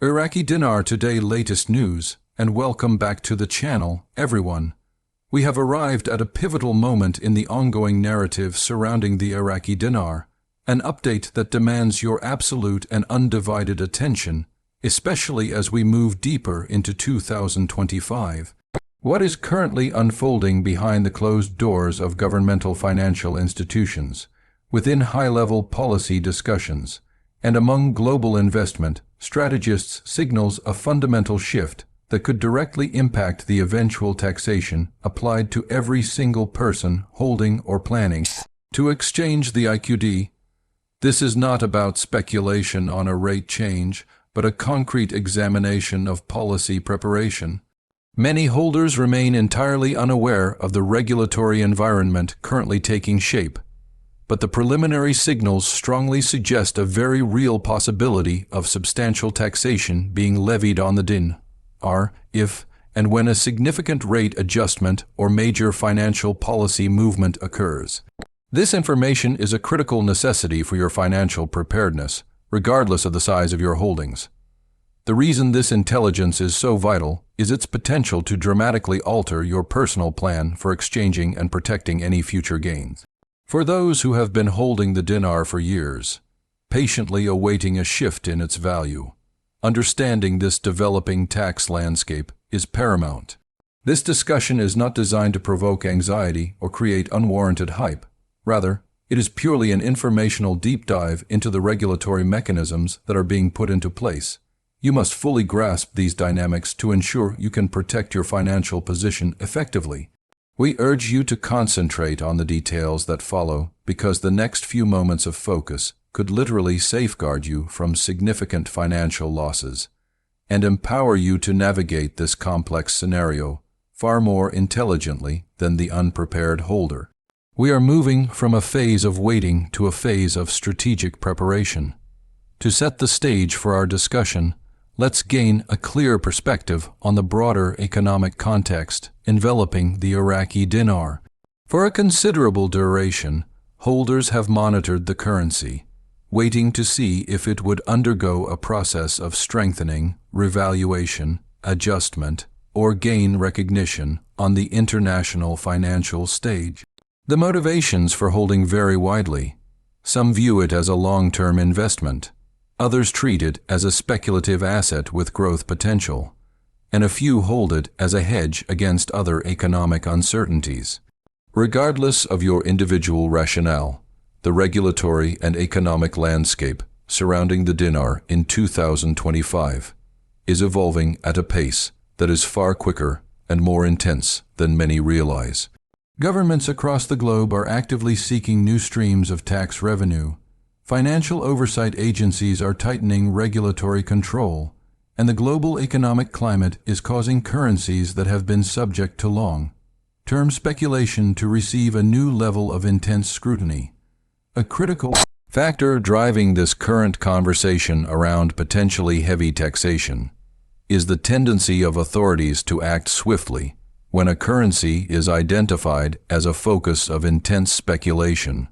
Iraqi Dinar Today latest news, and welcome back to the channel, everyone. We have arrived at a pivotal moment in the ongoing narrative surrounding the Iraqi dinar, an update that demands your absolute and undivided attention, especially as we move deeper into 2025. What is currently unfolding behind the closed doors of governmental financial institutions, within high-level policy discussions, and among global investment strategists signals a fundamental shift that could directly impact the eventual taxation applied to every single person holding or planning to exchange the IQD. This is not about speculation on a rate change, but a concrete examination of policy preparation. Many holders remain entirely unaware of the regulatory environment currently taking shape, but the preliminary signals strongly suggest a very real possibility of substantial taxation being levied on the dinar if and when a significant rate adjustment or major financial policy movement occurs. This information is a critical necessity for your financial preparedness, regardless of the size of your holdings. The reason this intelligence is so vital is its potential to dramatically alter your personal plan for exchanging and protecting any future gains. For those who have been holding the dinar for years, patiently awaiting a shift in its value, understanding this developing tax landscape is paramount. This discussion is not designed to provoke anxiety or create unwarranted hype. Rather, it is purely an informational deep dive into the regulatory mechanisms that are being put into place. You must fully grasp these dynamics to ensure you can protect your financial position effectively. We urge you to concentrate on the details that follow because the next few moments of focus could literally safeguard you from significant financial losses and empower you to navigate this complex scenario far more intelligently than the unprepared holder. We are moving from a phase of waiting to a phase of strategic preparation. To set the stage for our discussion, let's gain a clear perspective on the broader economic context enveloping the Iraqi dinar. For a considerable duration, holders have monitored the currency, waiting to see if it would undergo a process of strengthening, revaluation, adjustment, or gain recognition on the international financial stage. The motivations for holding vary widely. Some view it as a long-term investment. Others treat it as a speculative asset with growth potential, and a few hold it as a hedge against other economic uncertainties. Regardless of your individual rationale, the regulatory and economic landscape surrounding the dinar in 2025 is evolving at a pace that is far quicker and more intense than many realize. Governments across the globe are actively seeking new streams of tax revenue. Financial oversight agencies are tightening regulatory control, and the global economic climate is causing currencies that have been subject to long-term speculation to receive a new level of intense scrutiny. A critical factor driving this current conversation around potentially heavy taxation is the tendency of authorities to act swiftly when a currency is identified as a focus of intense speculation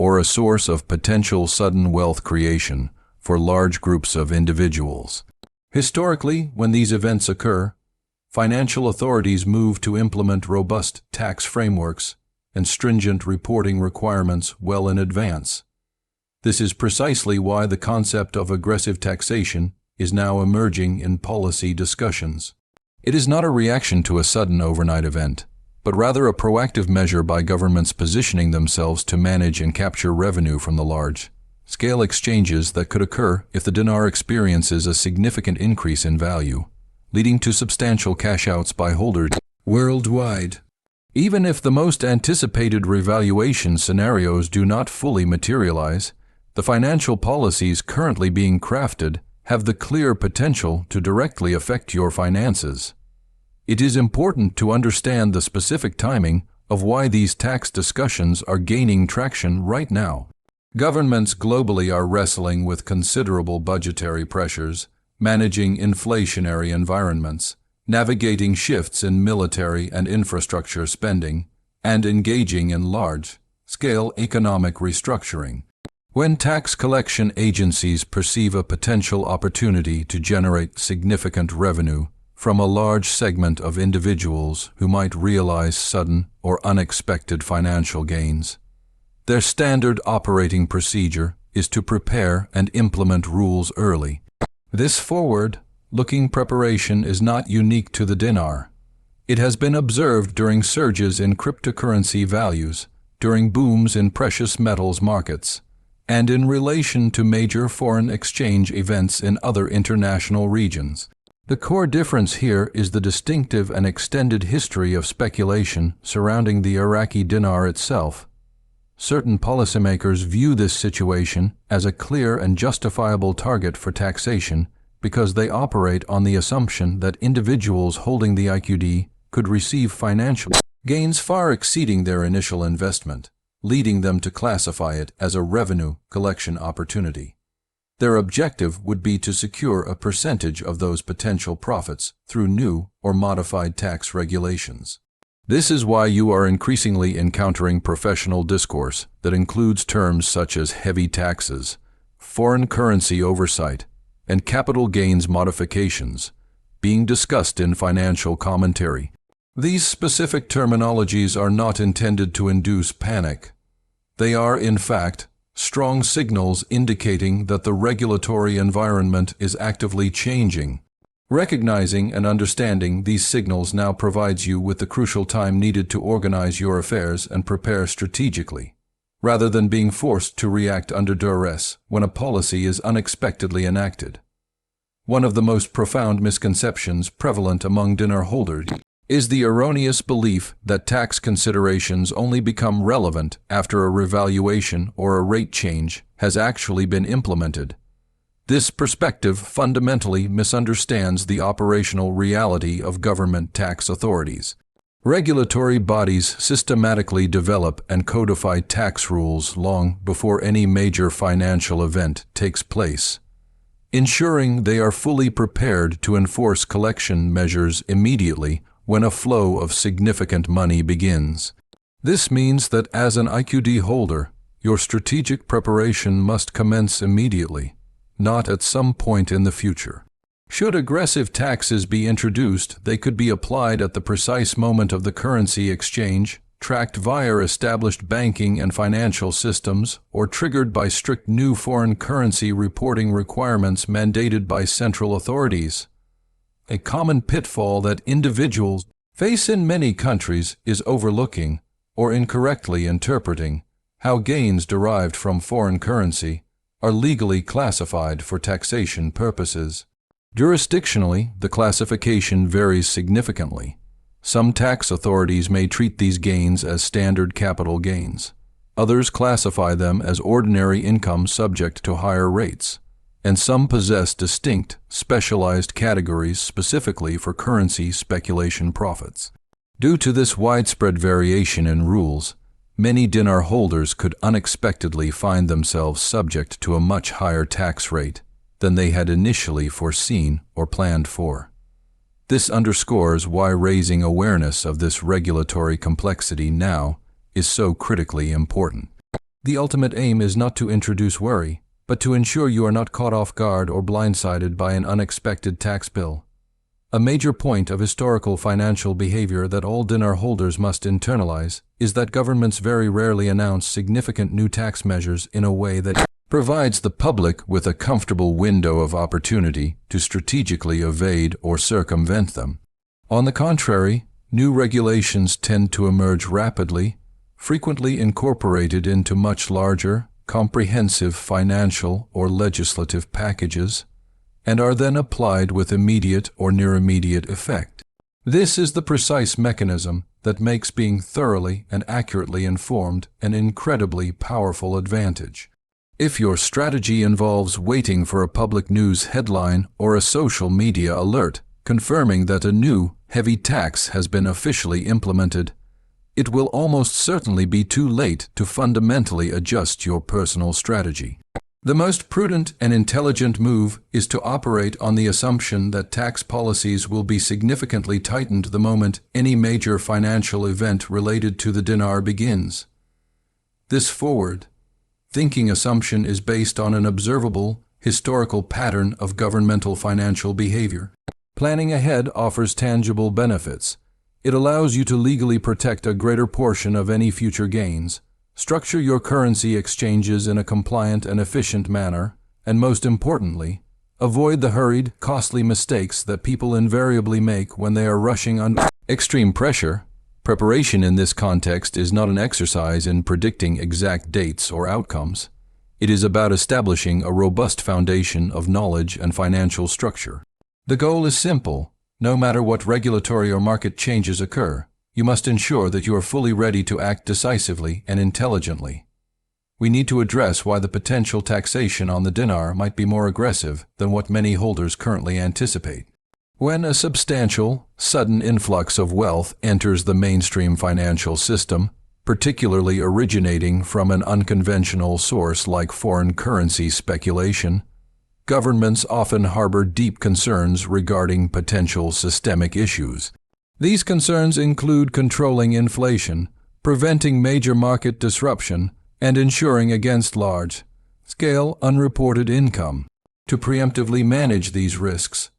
or a source of potential sudden wealth creation for large groups of individuals. Historically, when these events occur, financial authorities move to implement robust tax frameworks and stringent reporting requirements well in advance. This is precisely why the concept of aggressive taxation is now emerging in policy discussions. It is not a reaction to a sudden overnight event, but rather a proactive measure by governments positioning themselves to manage and capture revenue from the large-scale exchanges that could occur if the dinar experiences a significant increase in value, leading to substantial cash-outs by holders worldwide. Even if the most anticipated revaluation scenarios do not fully materialize, the financial policies currently being crafted have the clear potential to directly affect your finances. It is important to understand the specific timing of why these tax discussions are gaining traction right now. Governments globally are wrestling with considerable budgetary pressures, managing inflationary environments, navigating shifts in military and infrastructure spending, and engaging in large-scale economic restructuring. When tax collection agencies perceive a potential opportunity to generate significant revenue from a large segment of individuals who might realize sudden or unexpected financial gains, their standard operating procedure is to prepare and implement rules early. This forward-looking preparation is not unique to the dinar. It has been observed during surges in cryptocurrency values, during booms in precious metals markets, and in relation to major foreign exchange events in other international regions. The core difference here is the distinctive and extended history of speculation surrounding the Iraqi dinar itself. Certain policymakers view this situation as a clear and justifiable target for taxation because they operate on the assumption that individuals holding the IQD could receive financial gains far exceeding their initial investment, leading them to classify it as a revenue collection opportunity. Their objective would be to secure a percentage of those potential profits through new or modified tax regulations. This is why you are increasingly encountering professional discourse that includes terms such as heavy taxes, foreign currency oversight, and capital gains modifications being discussed in financial commentary. These specific terminologies are not intended to induce panic. They are, in fact, strong signals indicating that the regulatory environment is actively changing. Recognizing and understanding these signals now provides you with the crucial time needed to organize your affairs and prepare strategically, rather than being forced to react under duress when a policy is unexpectedly enacted. One of the most profound misconceptions prevalent among dinar holders is the erroneous belief that tax considerations only become relevant after a revaluation or a rate change has actually been implemented. This perspective fundamentally misunderstands the operational reality of government tax authorities. Regulatory bodies systematically develop and codify tax rules long before any major financial event takes place, ensuring they are fully prepared to enforce collection measures immediately when a flow of significant money begins. This means that as an IQD holder, your strategic preparation must commence immediately, not at some point in the future. Should aggressive taxes be introduced, they could be applied at the precise moment of the currency exchange, tracked via established banking and financial systems, or triggered by strict new foreign currency reporting requirements mandated by central authorities. A common pitfall that individuals face in many countries is overlooking or incorrectly interpreting how gains derived from foreign currency are legally classified for taxation purposes. Jurisdictionally, the classification varies significantly. Some tax authorities may treat these gains as standard capital gains. Others classify them as ordinary income subject to higher rates, and some possess distinct, specialized categories specifically for currency speculation profits. Due to this widespread variation in rules, many dinar holders could unexpectedly find themselves subject to a much higher tax rate than they had initially foreseen or planned for. This underscores why raising awareness of this regulatory complexity now is so critically important. The ultimate aim is not to introduce worry, but to ensure you are not caught off guard or blindsided by an unexpected tax bill. A major point of historical financial behavior that all dinar holders must internalize is that governments very rarely announce significant new tax measures in a way that provides the public with a comfortable window of opportunity to strategically evade or circumvent them. On the contrary, new regulations tend to emerge rapidly, frequently incorporated into much larger, comprehensive financial or legislative packages, and are then applied with immediate or near-immediate effect. This is the precise mechanism that makes being thoroughly and accurately informed an incredibly powerful advantage. If your strategy involves waiting for a public news headline or a social media alert confirming that a new, heavy tax has been officially implemented, it will almost certainly be too late to fundamentally adjust your personal strategy. The most prudent and intelligent move is to operate on the assumption that tax policies will be significantly tightened the moment any major financial event related to the dinar begins. This thinking assumption is based on an observable, historical pattern of governmental financial behavior. Planning ahead offers tangible benefits. It allows you to legally protect a greater portion of any future gains, structure your currency exchanges in a compliant and efficient manner, and most importantly, avoid the hurried, costly mistakes that people invariably make when they are rushing under extreme pressure. Preparation in this context is not an exercise in predicting exact dates or outcomes. It is about establishing a robust foundation of knowledge and financial structure. The goal is simple. No matter what regulatory or market changes occur, you must ensure that you are fully ready to act decisively and intelligently. We need to address why the potential taxation on the dinar might be more aggressive than what many holders currently anticipate. When a substantial, sudden influx of wealth enters the mainstream financial system, particularly originating from an unconventional source like foreign currency speculation, governments often harbor deep concerns regarding potential systemic issues. These concerns include controlling inflation, preventing major market disruption, and ensuring against large-scale unreported income. To preemptively manage these risks,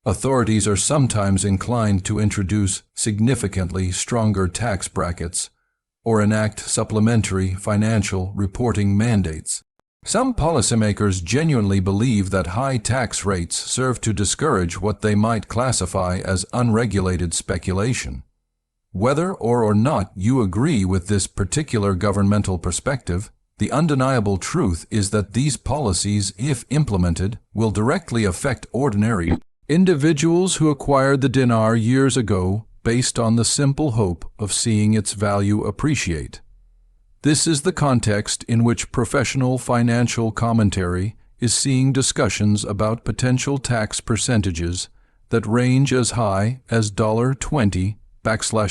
authorities are sometimes inclined to introduce significantly stronger tax brackets or enact supplementary financial reporting mandates. Some policymakers genuinely believe that high tax rates serve to discourage what they might classify as unregulated speculation. Whether or not you agree with this particular governmental perspective, the undeniable truth is that these policies, if implemented, will directly affect ordinary individuals who acquired the dinar years ago based on the simple hope of seeing its value appreciate. This is the context in which professional financial commentary is seeing discussions about potential tax percentages that range as high as $20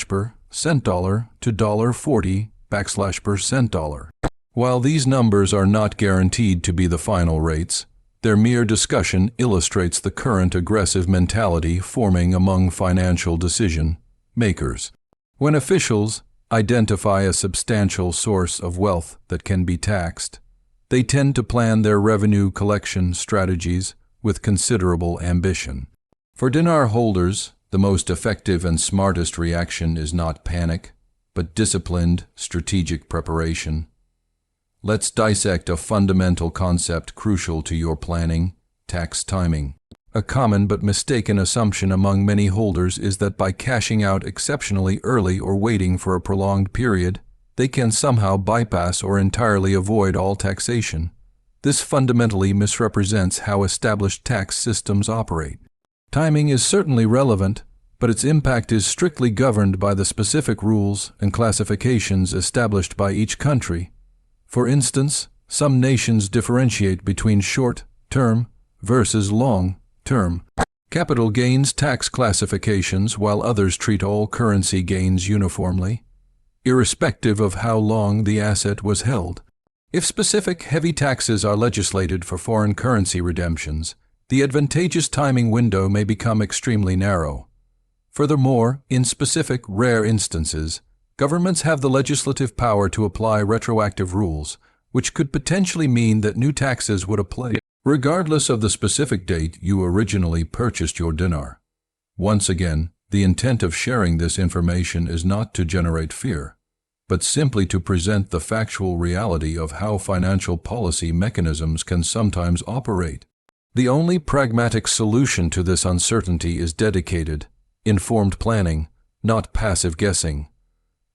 per cent dollar to $40 per cent dollar. While these numbers are not guaranteed to be the final rates, their mere discussion illustrates the current aggressive mentality forming among financial decision makers. When officials identify a substantial source of wealth that can be taxed, they tend to plan their revenue collection strategies with considerable ambition. For dinar holders, the most effective and smartest reaction is not panic, but disciplined, strategic preparation. Let's dissect a fundamental concept crucial to your planning: tax timing. A common but mistaken assumption among many holders is that by cashing out exceptionally early or waiting for a prolonged period, they can somehow bypass or entirely avoid all taxation. This fundamentally misrepresents how established tax systems operate. Timing is certainly relevant, but its impact is strictly governed by the specific rules and classifications established by each country. For instance, some nations differentiate between short-term versus long-term capital gains tax classifications, while others treat all currency gains uniformly, irrespective of how long the asset was held. If specific heavy taxes are legislated for foreign currency redemptions, the advantageous timing window may become extremely narrow. Furthermore, in specific rare instances, governments have the legislative power to apply retroactive rules, which could potentially mean that new taxes would apply regardless of the specific date you originally purchased your dinar. Once again, the intent of sharing this information is not to generate fear, but simply to present the factual reality of how financial policy mechanisms can sometimes operate. The only pragmatic solution to this uncertainty is dedicated, informed planning, not passive guessing.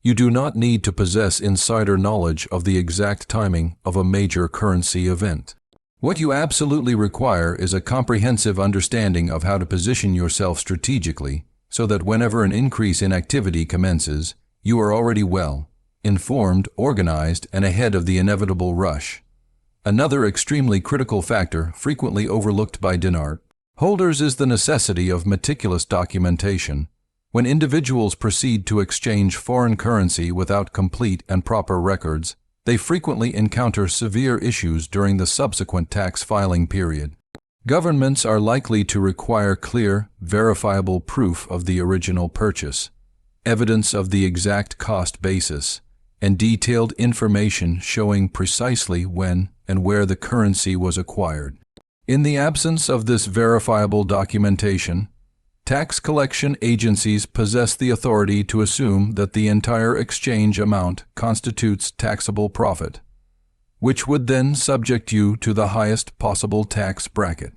You do not need to possess insider knowledge of the exact timing of a major currency event. What you absolutely require is a comprehensive understanding of how to position yourself strategically so that whenever an increase in activity commences, you are already well informed, organized, and ahead of the inevitable rush. Another extremely critical factor frequently overlooked by dinar holders is the necessity of meticulous documentation. When individuals proceed to exchange foreign currency without complete and proper records, they frequently encounter severe issues during the subsequent tax filing period. Governments are likely to require clear, verifiable proof of the original purchase, evidence of the exact cost basis, and detailed information showing precisely when and where the currency was acquired. In the absence of this verifiable documentation, tax collection agencies possess the authority to assume that the entire exchange amount constitutes taxable profit, which would then subject you to the highest possible tax bracket.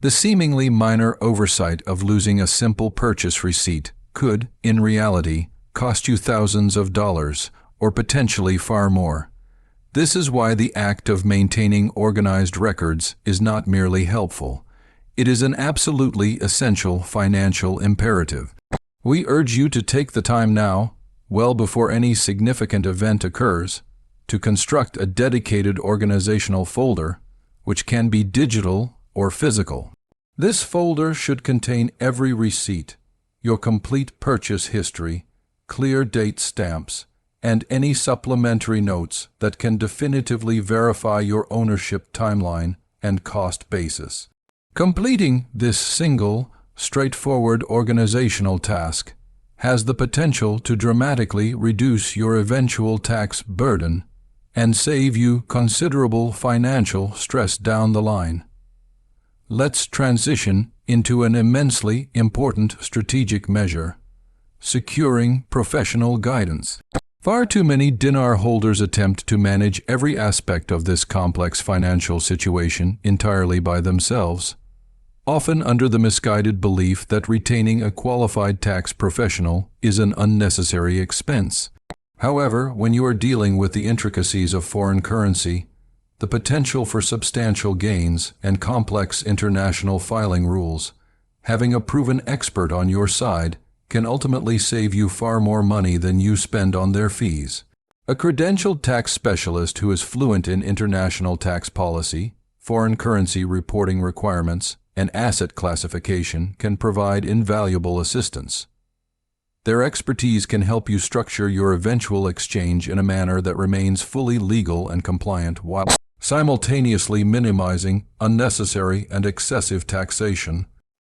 The seemingly minor oversight of losing a simple purchase receipt could, in reality, cost you thousands of dollars, or potentially far more. This is why the act of maintaining organized records is not merely helpful. It is an absolutely essential financial imperative. We urge you to take the time now, well before any significant event occurs, to construct a dedicated organizational folder, which can be digital or physical. This folder should contain every receipt, your complete purchase history, clear date stamps, and any supplementary notes that can definitively verify your ownership timeline and cost basis. Completing this single, straightforward organizational task has the potential to dramatically reduce your eventual tax burden and save you considerable financial stress down the line. Let's transition into an immensely important strategic measure: securing professional guidance. Far too many dinar holders attempt to manage every aspect of this complex financial situation entirely by themselves, often under the misguided belief that retaining a qualified tax professional is an unnecessary expense. However, when you are dealing with the intricacies of foreign currency, the potential for substantial gains, and complex international filing rules, having a proven expert on your side can ultimately save you far more money than you spend on their fees. A credentialed tax specialist who is fluent in international tax policy, foreign currency reporting requirements, and asset classification can provide invaluable assistance. Their expertise can help you structure your eventual exchange in a manner that remains fully legal and compliant while simultaneously minimizing unnecessary and excessive taxation.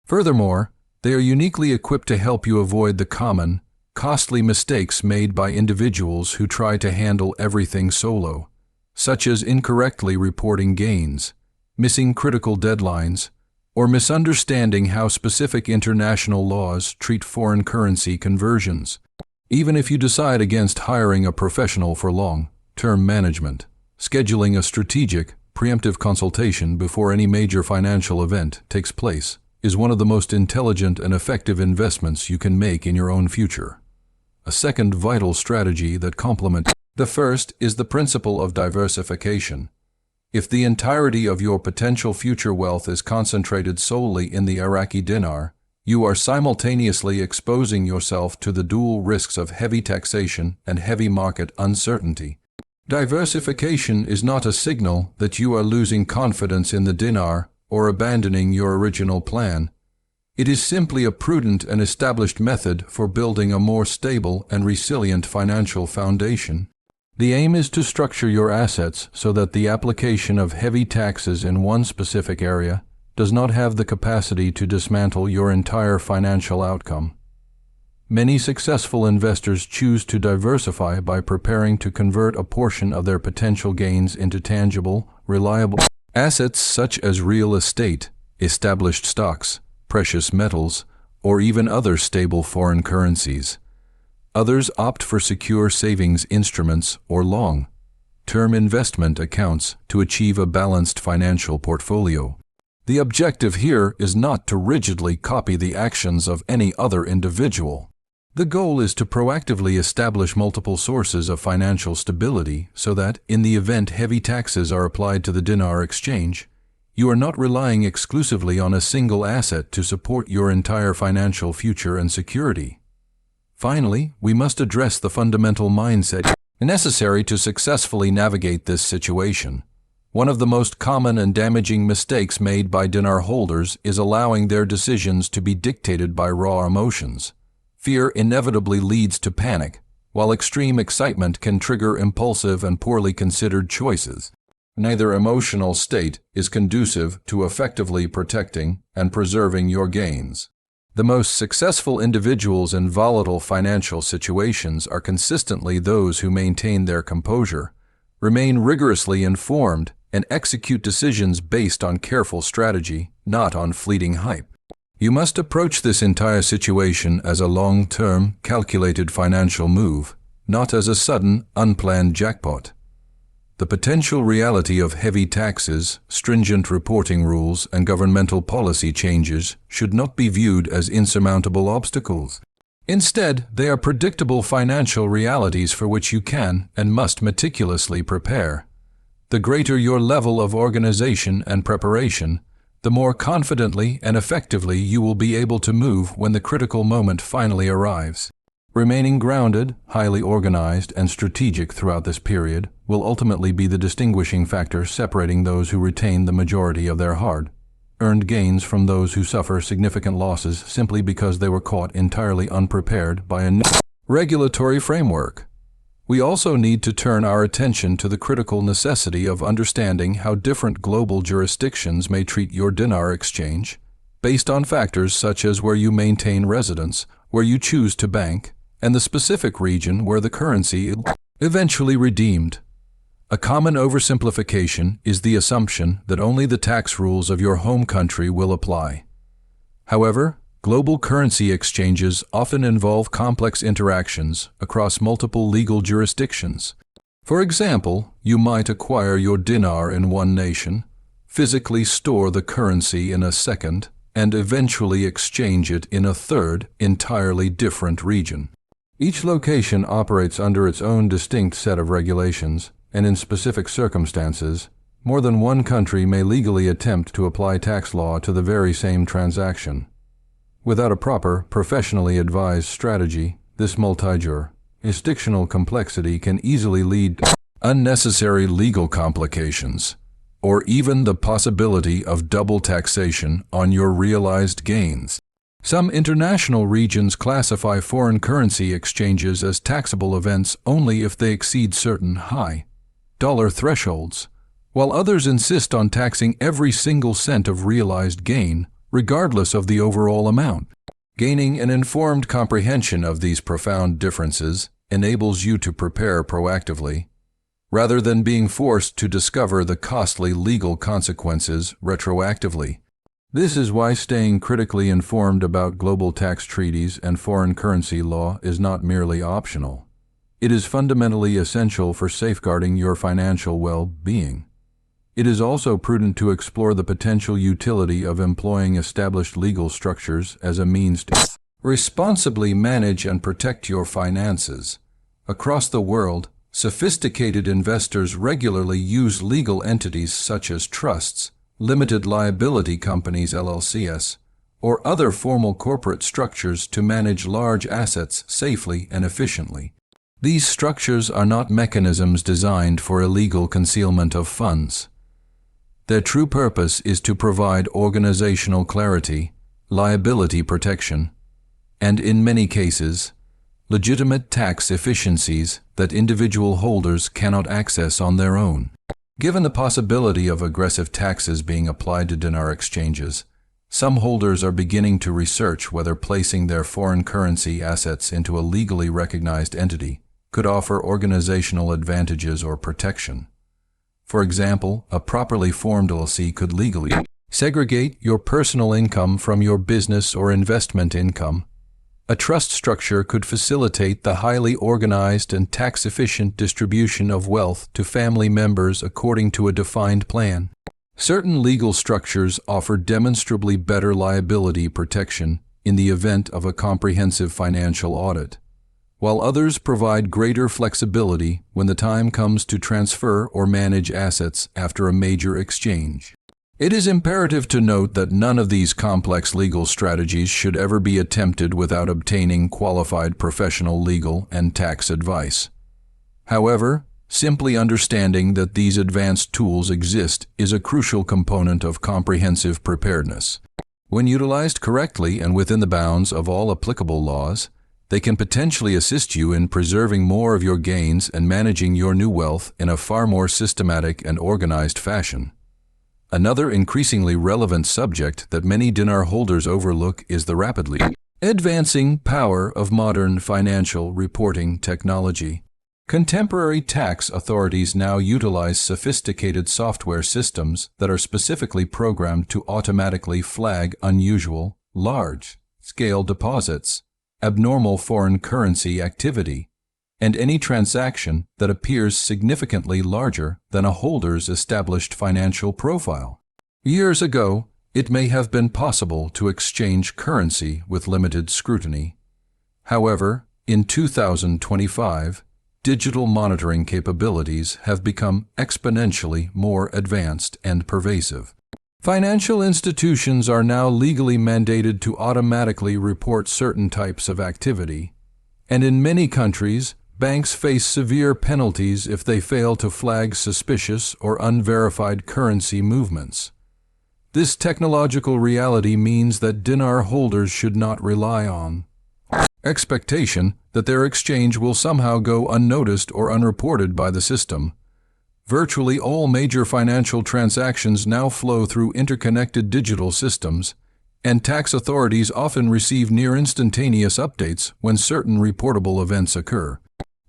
Furthermore, they are uniquely equipped to help you avoid the common, costly mistakes made by individuals who try to handle everything solo, such as incorrectly reporting gains, missing critical deadlines, or misunderstanding how specific international laws treat foreign currency conversions. Even if you decide against hiring a professional for long-term management, scheduling a strategic, preemptive consultation before any major financial event takes place is one of the most intelligent and effective investments you can make in your own future. A second vital strategy that complements the first is the principle of diversification. If the entirety of your potential future wealth is concentrated solely in the Iraqi dinar, you are simultaneously exposing yourself to the dual risks of heavy taxation and heavy market uncertainty. Diversification is not a signal that you are losing confidence in the dinar or abandoning your original plan. It is simply a prudent and established method for building a more stable and resilient financial foundation. The aim is to structure your assets so that the application of heavy taxes in one specific area does not have the capacity to dismantle your entire financial outcome. Many successful investors choose to diversify by preparing to convert a portion of their potential gains into tangible, reliable assets such as real estate, established stocks, precious metals, or even other stable foreign currencies. Others opt for secure savings instruments or long-term investment accounts to achieve a balanced financial portfolio. The objective here is not to rigidly copy the actions of any other individual. The goal is to proactively establish multiple sources of financial stability so that, in the event heavy taxes are applied to the dinar exchange, you are not relying exclusively on a single asset to support your entire financial future and security. Finally, we must address the fundamental mindset necessary to successfully navigate this situation. One of the most common and damaging mistakes made by dinar holders is allowing their decisions to be dictated by raw emotions. Fear inevitably leads to panic, while extreme excitement can trigger impulsive and poorly considered choices. Neither emotional state is conducive to effectively protecting and preserving your gains. The most successful individuals in volatile financial situations are consistently those who maintain their composure, remain rigorously informed, and execute decisions based on careful strategy, not on fleeting hype. You must approach this entire situation as a long-term, calculated financial move, not as a sudden, unplanned jackpot. The potential reality of heavy taxes, stringent reporting rules, and governmental policy changes should not be viewed as insurmountable obstacles. Instead, they are predictable financial realities for which you can and must meticulously prepare. The greater your level of organization and preparation, the more confidently and effectively you will be able to move when the critical moment finally arrives. Remaining grounded, highly organized, and strategic throughout this period will ultimately be the distinguishing factor separating those who retain the majority of their hard-earned gains from those who suffer significant losses simply because they were caught entirely unprepared by a new regulatory framework. We also need to turn our attention to the critical necessity of understanding how different global jurisdictions may treat your dinar exchange, based on factors such as where you maintain residence, where you choose to bank, and the specific region where the currency is eventually redeemed. A common oversimplification is the assumption that only the tax rules of your home country will apply. However, global currency exchanges often involve complex interactions across multiple legal jurisdictions. For example, you might acquire your dinar in one nation, physically store the currency in a second, and eventually exchange it in a third, entirely different region. Each location operates under its own distinct set of regulations, and in specific circumstances, more than one country may legally attempt to apply tax law to the very same transaction. Without a proper, professionally advised strategy, this multi-jurisdictional complexity can easily lead to unnecessary legal complications, or even the possibility of double taxation on your realized gains. Some international regions classify foreign currency exchanges as taxable events only if they exceed certain high dollar thresholds, while others insist on taxing every single cent of realized gain, regardless of the overall amount. Gaining an informed comprehension of these profound differences enables you to prepare proactively, rather than being forced to discover the costly legal consequences retroactively. This is why staying critically informed about global tax treaties and foreign currency law is not merely optional. It is fundamentally essential for safeguarding your financial well-being. It is also prudent to explore the potential utility of employing established legal structures as a means to responsibly manage and protect your finances. Across the world, sophisticated investors regularly use legal entities such as trusts, limited liability companies LLCs, or other formal corporate structures to manage large assets safely and efficiently. These structures are not mechanisms designed for illegal concealment of funds. Their true purpose is to provide organizational clarity, liability protection, and in many cases, legitimate tax efficiencies that individual holders cannot access on their own. Given the possibility of aggressive taxes being applied to dinar exchanges, some holders are beginning to research whether placing their foreign currency assets into a legally recognized entity could offer organizational advantages or protection. For example, a properly formed LLC could legally segregate your personal income from your business or investment income. A trust structure could facilitate the highly organized and tax-efficient distribution of wealth to family members according to a defined plan. Certain legal structures offer demonstrably better liability protection in the event of a comprehensive financial audit, while others provide greater flexibility when the time comes to transfer or manage assets after a major exchange. It is imperative to note that none of these complex legal strategies should ever be attempted without obtaining qualified professional legal and tax advice. However, simply understanding that these advanced tools exist is a crucial component of comprehensive preparedness. When utilized correctly and within the bounds of all applicable laws, they can potentially assist you in preserving more of your gains and managing your new wealth in a far more systematic and organized fashion. Another increasingly relevant subject that many dinar holders overlook is the rapidly advancing power of modern financial reporting technology. Contemporary tax authorities now utilize sophisticated software systems that are specifically programmed to automatically flag unusual, large-scale deposits, abnormal foreign currency activity, and any transaction that appears significantly larger than a holder's established financial profile. Years ago, it may have been possible to exchange currency with limited scrutiny. However, in 2025, digital monitoring capabilities have become exponentially more advanced and pervasive. Financial institutions are now legally mandated to automatically report certain types of activity, and in many countries, banks face severe penalties if they fail to flag suspicious or unverified currency movements. This technological reality means that dinar holders should not rely on expectation that their exchange will somehow go unnoticed or unreported by the system. Virtually all major financial transactions now flow through interconnected digital systems, and tax authorities often receive near-instantaneous updates when certain reportable events occur.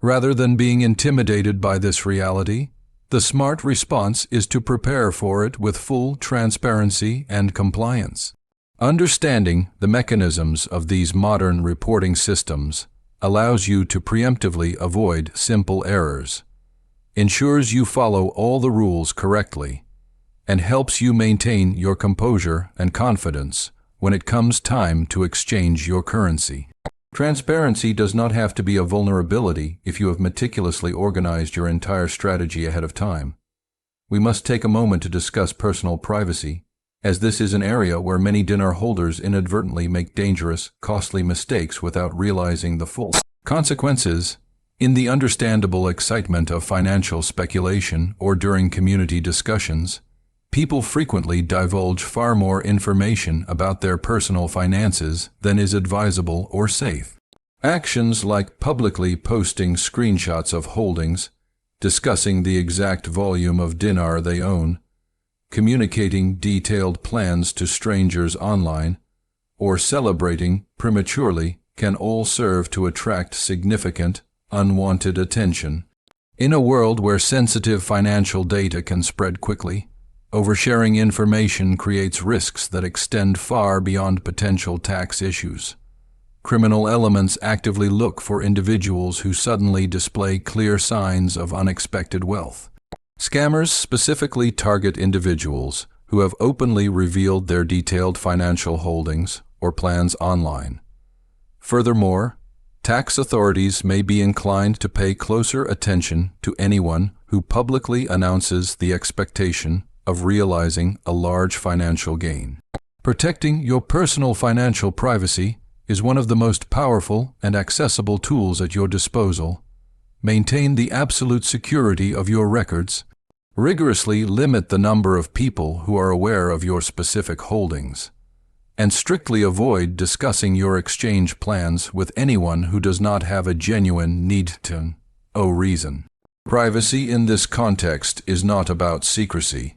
Rather than being intimidated by this reality, the smart response is to prepare for it with full transparency and compliance. Understanding the mechanisms of these modern reporting systems allows you to preemptively avoid simple errors, ensures you follow all the rules correctly, and helps you maintain your composure and confidence when it comes time to exchange your currency. Transparency does not have to be a vulnerability if you have meticulously organized your entire strategy ahead of time. We must take a moment to discuss personal privacy, as this is an area where many dinar holders inadvertently make dangerous, costly mistakes without realizing the full consequences. In the understandable excitement of financial speculation or during community discussions, people frequently divulge far more information about their personal finances than is advisable or safe. Actions like publicly posting screenshots of holdings, discussing the exact volume of dinar they own, communicating detailed plans to strangers online, or celebrating prematurely can all serve to attract significant, unwanted attention. In a world where sensitive financial data can spread quickly, oversharing information creates risks that extend far beyond potential tax issues. Criminal elements actively look for individuals who suddenly display clear signs of unexpected wealth. Scammers specifically target individuals who have openly revealed their detailed financial holdings or plans online. Furthermore, tax authorities may be inclined to pay closer attention to anyone who publicly announces the expectation of realizing a large financial gain. Protecting your personal financial privacy is one of the most powerful and accessible tools at your disposal. Maintain the absolute security of your records. Rigorously limit the number of people who are aware of your specific holdings, and strictly avoid discussing your exchange plans with anyone who does not have a genuine need to know reason. Privacy in this context is not about secrecy.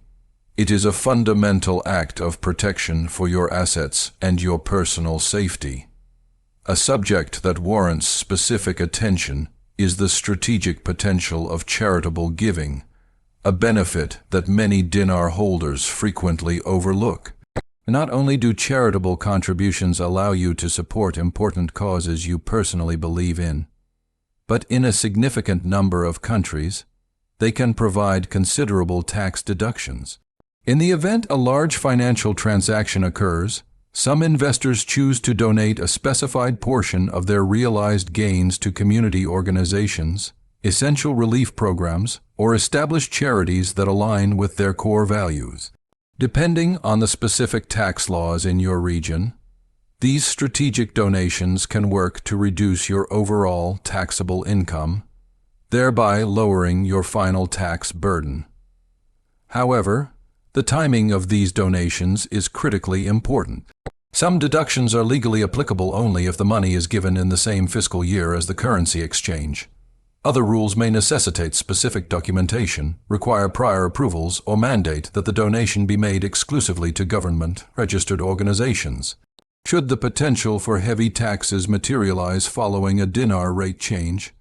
It is a fundamental act of protection for your assets and your personal safety. A subject that warrants specific attention is the strategic potential of charitable giving, a benefit that many dinar holders frequently overlook. Not only do charitable contributions allow you to support important causes you personally believe in, but in a significant number of countries, they can provide considerable tax deductions. In the event a large financial transaction occurs, some investors choose to donate a specified portion of their realized gains to community organizations, essential relief programs, or established charities that align with their core values. Depending on the specific tax laws in your region, these strategic donations can work to reduce your overall taxable income, thereby lowering your final tax burden. However, the timing of these donations is critically important. Some deductions are legally applicable only if the money is given in the same fiscal year as the currency exchange. Other rules may necessitate specific documentation, require prior approvals, or mandate that the donation be made exclusively to government-registered organizations. Should the potential for heavy taxes materialize following a dinar rate change,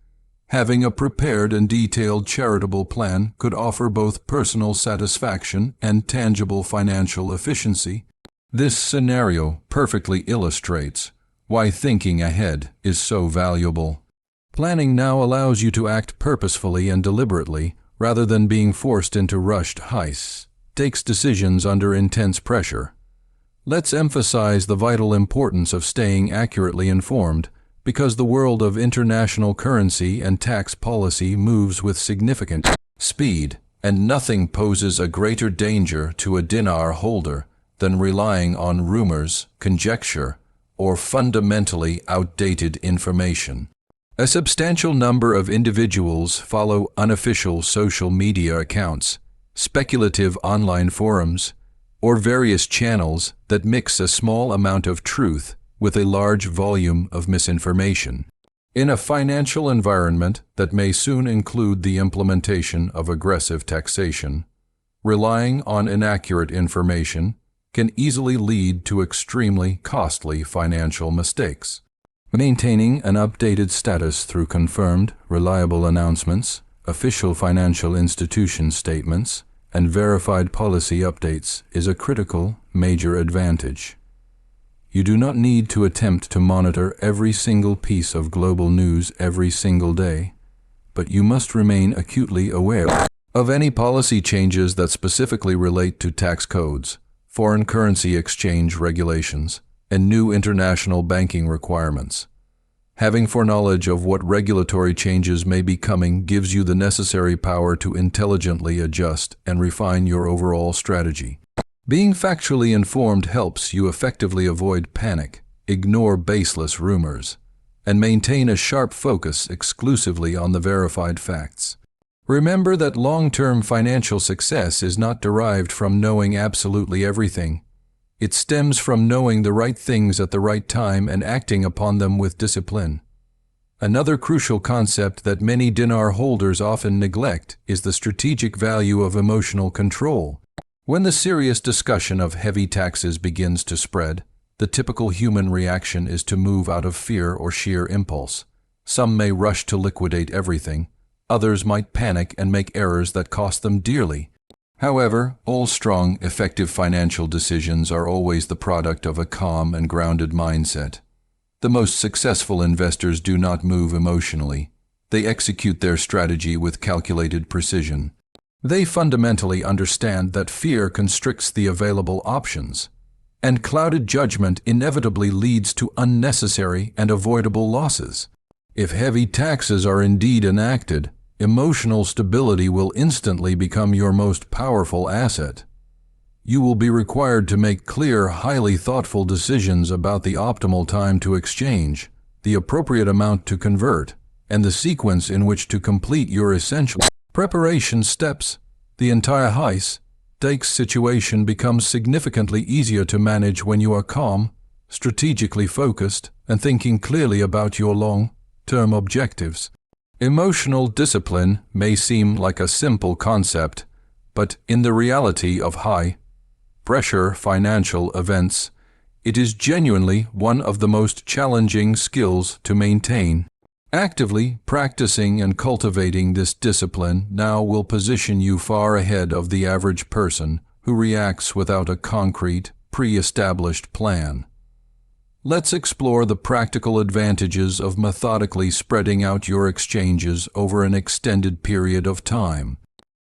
having a prepared and detailed charitable plan could offer both personal satisfaction and tangible financial efficiency. This scenario perfectly illustrates why thinking ahead is so valuable. Planning now allows you to act purposefully and deliberately rather than being forced into rushed heists. Takes decisions under intense pressure. Let's emphasize the vital importance of staying accurately informed because the world of international currency and tax policy moves with significant speed, and nothing poses a greater danger to a dinar holder than relying on rumors, conjecture, or fundamentally outdated information. A substantial number of individuals follow unofficial social media accounts, speculative online forums, or various channels that mix a small amount of truth with a large volume of misinformation. In a financial environment that may soon include the implementation of aggressive taxation, relying on inaccurate information can easily lead to extremely costly financial mistakes. Maintaining an updated status through confirmed, reliable announcements, official financial institution statements, and verified policy updates is a critical, major advantage. You do not need to attempt to monitor every single piece of global news every single day, but you must remain acutely aware of any policy changes that specifically relate to tax codes, foreign currency exchange regulations, and new international banking requirements. Having foreknowledge of what regulatory changes may be coming gives you the necessary power to intelligently adjust and refine your overall strategy. Being factually informed helps you effectively avoid panic, ignore baseless rumors, and maintain a sharp focus exclusively on the verified facts. Remember that long-term financial success is not derived from knowing absolutely everything. It stems from knowing the right things at the right time and acting upon them with discipline. Another crucial concept that many dinar holders often neglect is the strategic value of emotional control. When the serious discussion of heavy taxes begins to spread, the typical human reaction is to move out of fear or sheer impulse. Some may rush to liquidate everything. Others might panic and make errors that cost them dearly. However, all strong, effective financial decisions are always the product of a calm and grounded mindset. The most successful investors do not move emotionally. They execute their strategy with calculated precision. They fundamentally understand that fear constricts the available options, and clouded judgment inevitably leads to unnecessary and avoidable losses. If heavy taxes are indeed enacted, emotional stability will instantly become your most powerful asset. You will be required to make clear, highly thoughtful decisions about the optimal time to exchange, the appropriate amount to convert, and the sequence in which to complete your essential preparation steps. The entire high-stakes situation becomes significantly easier to manage when you are calm, strategically focused, and thinking clearly about your long-term objectives. Emotional discipline may seem like a simple concept, but in the reality of high-pressure financial events, it is genuinely one of the most challenging skills to maintain. Actively practicing and cultivating this discipline now will position you far ahead of the average person who reacts without a concrete, pre-established plan. Let's explore the practical advantages of methodically spreading out your exchanges over an extended period of time.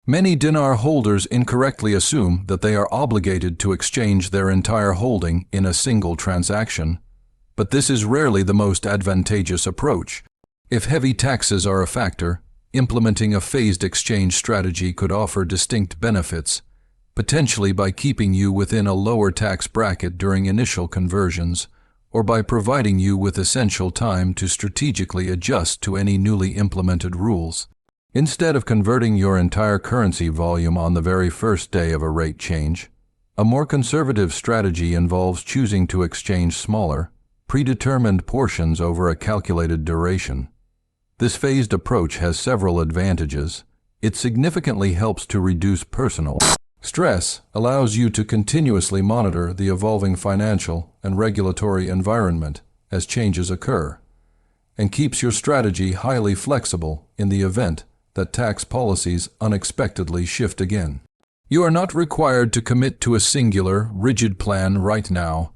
Many dinar holders incorrectly assume that they are obligated to exchange their entire holding in a single transaction, but this is rarely the most advantageous approach. If heavy taxes are a factor, implementing a phased exchange strategy could offer distinct benefits, potentially by keeping you within a lower tax bracket during initial conversions, or by providing you with essential time to strategically adjust to any newly implemented rules. Instead of converting your entire currency volume on the very first day of a rate change, a more conservative strategy involves choosing to exchange smaller, predetermined portions over a calculated duration. This phased approach has several advantages. It significantly helps to reduce personal stress, allows you to continuously monitor the evolving financial and regulatory environment as changes occur, and keeps your strategy highly flexible in the event that tax policies unexpectedly shift again. You are not required to commit to a singular, rigid plan right now,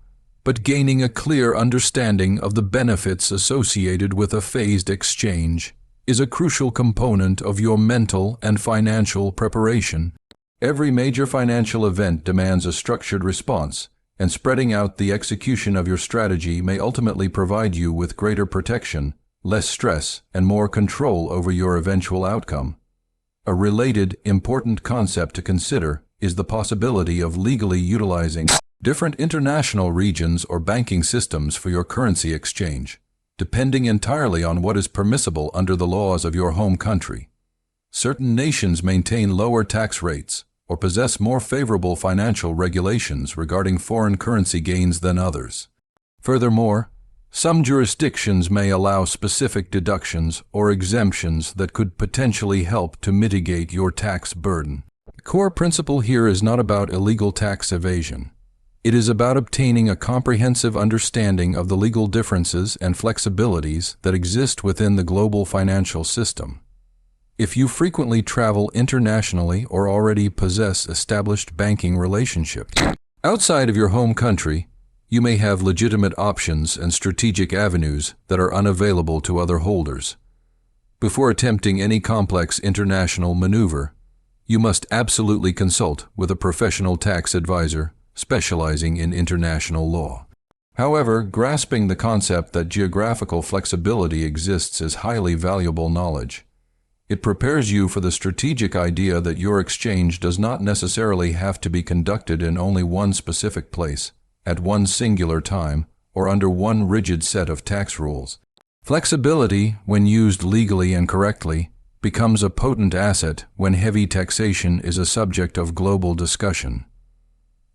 but gaining a clear understanding of the benefits associated with a phased exchange is a crucial component of your mental and financial preparation. Every major financial event demands a structured response, and spreading out the execution of your strategy may ultimately provide you with greater protection, less stress, and more control over your eventual outcome. A related, important concept to consider is the possibility of legally utilizing different international regions or banking systems for your currency exchange, depending entirely on what is permissible under the laws of your home country. Certain nations maintain lower tax rates or possess more favorable financial regulations regarding foreign currency gains than others. Furthermore, some jurisdictions may allow specific deductions or exemptions that could potentially help to mitigate your tax burden. The core principle here is not about illegal tax evasion. It is about obtaining a comprehensive understanding of the legal differences and flexibilities that exist within the global financial system. If you frequently travel internationally or already possess established banking relationships outside of your home country, you may have legitimate options and strategic avenues that are unavailable to other holders. Before attempting any complex international maneuver, you must absolutely consult with a professional tax advisor specializing in international law. However, grasping the concept that geographical flexibility exists is highly valuable knowledge. It prepares you for the strategic idea that your exchange does not necessarily have to be conducted in only one specific place, at one singular time, or under one rigid set of tax rules. Flexibility, when used legally and correctly, becomes a potent asset when heavy taxation is a subject of global discussion.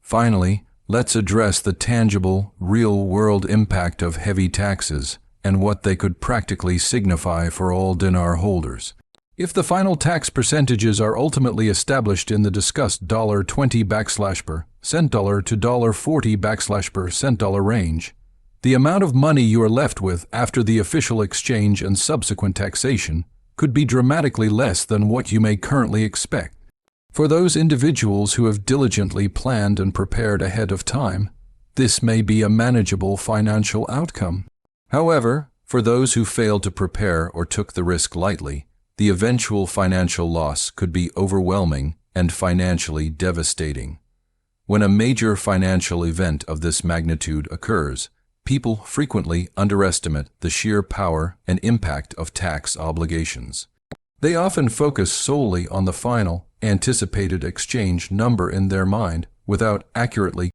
Finally, let's address the tangible, real-world impact of heavy taxes and what they could practically signify for all dinar holders. If the final tax percentages are ultimately established in the discussed $20 cent dollar to $40 cent dollar range, the amount of money you are left with after the official exchange and subsequent taxation could be dramatically less than what you may currently expect. For those individuals who have diligently planned and prepared ahead of time, this may be a manageable financial outcome. However, for those who failed to prepare or took the risk lightly, the eventual financial loss could be overwhelming and financially devastating. When a major financial event of this magnitude occurs, people frequently underestimate the sheer power and impact of tax obligations. They often focus solely on the final, anticipated exchange number in their mind without accurately